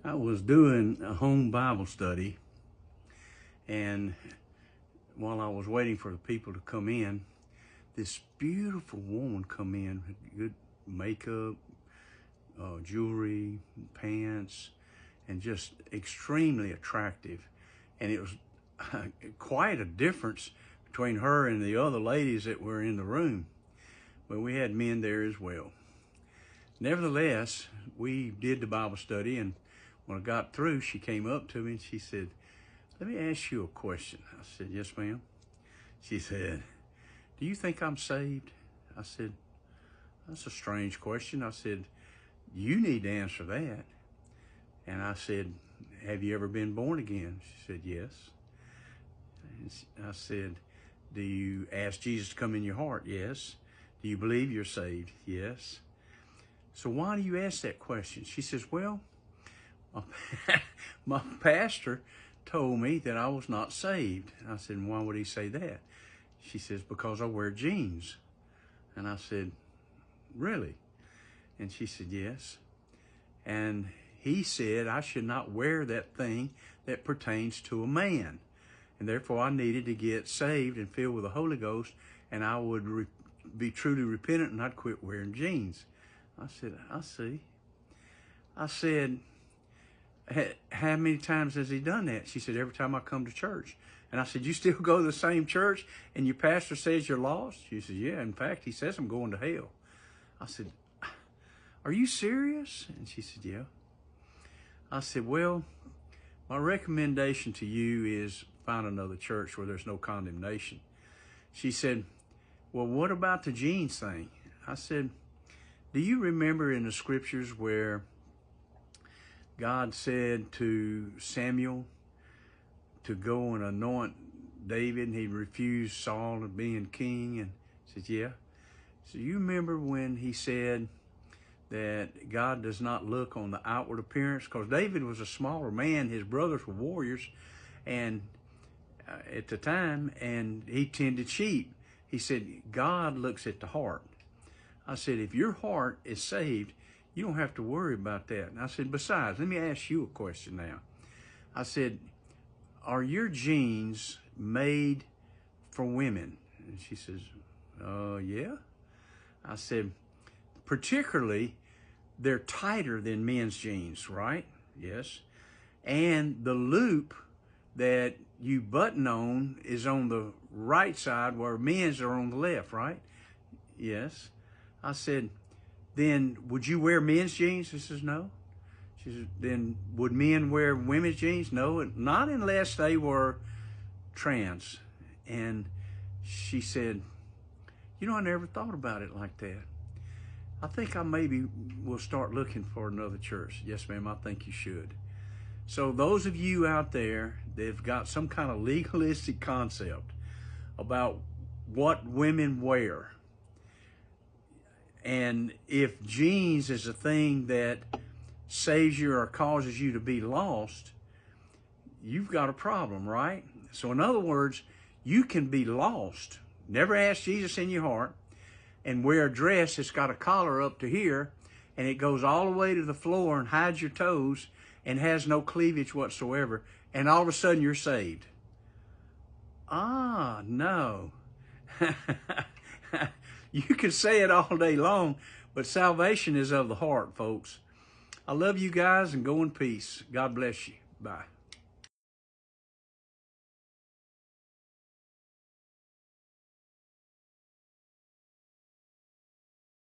I was doing a home Bible study, and while I was waiting for the people to come in, this beautiful woman come in with good makeup, jewelry, pants, and just extremely attractive. And it was quite a difference between her and the other ladies that were in the room. But we had men there as well. Nevertheless, we did the Bible study, and when I got through, she came up to me and she said, "Let me ask you a question." I said, "Yes, ma'am." She said, "Do you think I'm saved?" I said, "That's a strange question." I said, "You need to answer that." And I said, "Have you ever been born again?" She said, "Yes." And I said, "Do you ask Jesus to come in your heart?" "Yes." "Do you believe you're saved?" "Yes." "So why do you ask that question?" She says, "Well, my pastor told me that I was not saved." I said, "Why would he say that?" She says, "Because I wear jeans." And I said, "Really?" And she said, "Yes. And he said I should not wear that thing that pertains to a man. And therefore I needed to get saved and filled with the Holy Ghost, and I would be truly repentant, and I'd quit wearing jeans." I said, "I see." I said, "How many times has he done that?" She said, "Every time I come to church." And I said, "You still go to the same church and your pastor says you're lost?" She said, "Yeah, in fact, he says I'm going to hell." I said, "Are you serious?" And she said, "Yeah." I said, "Well, my recommendation to you is find another church where there's no condemnation." She said, "Well, what about the jeans thing?" I said, "Do you remember in the scriptures where God said to Samuel to go and anoint David, and he refused Saul of being king?" And I said, "Yeah." So you remember when he said that God does not look on the outward appearance? Because David was a smaller man, his brothers were warriors, and at the time, and he tended sheep. He said, God looks at the heart. I said, if your heart is saved, you don't have to worry about that. And I said, besides, let me ask you a question now. I said, are your jeans made for women? And she says, yeah. I said, particularly, they're tighter than men's jeans, right? Yes. And the loop that you button on is on the right side, where men's are on the left, right? Yes. I said, then would you wear men's jeans? She says, no. She said, then would men wear women's jeans? No, not unless they were trans. And she said, you know, I never thought about it like that. I think I maybe will start looking for another church. Yes, ma'am, I think you should. So those of you out there that have got some kind of legalistic concept about what women wear, and if jeans is a thing that saves you or causes you to be lost, you've got a problem, right? So in other words, you can be lost, never ask Jesus in your heart, and wear a dress that's got a collar up to here, and it goes all the way to the floor and hides your toes and has no cleavage whatsoever, and all of a sudden you're saved. Ah, no. You can say it all day long, but salvation is of the heart, folks. I love you guys, and go in peace. God bless you. Bye.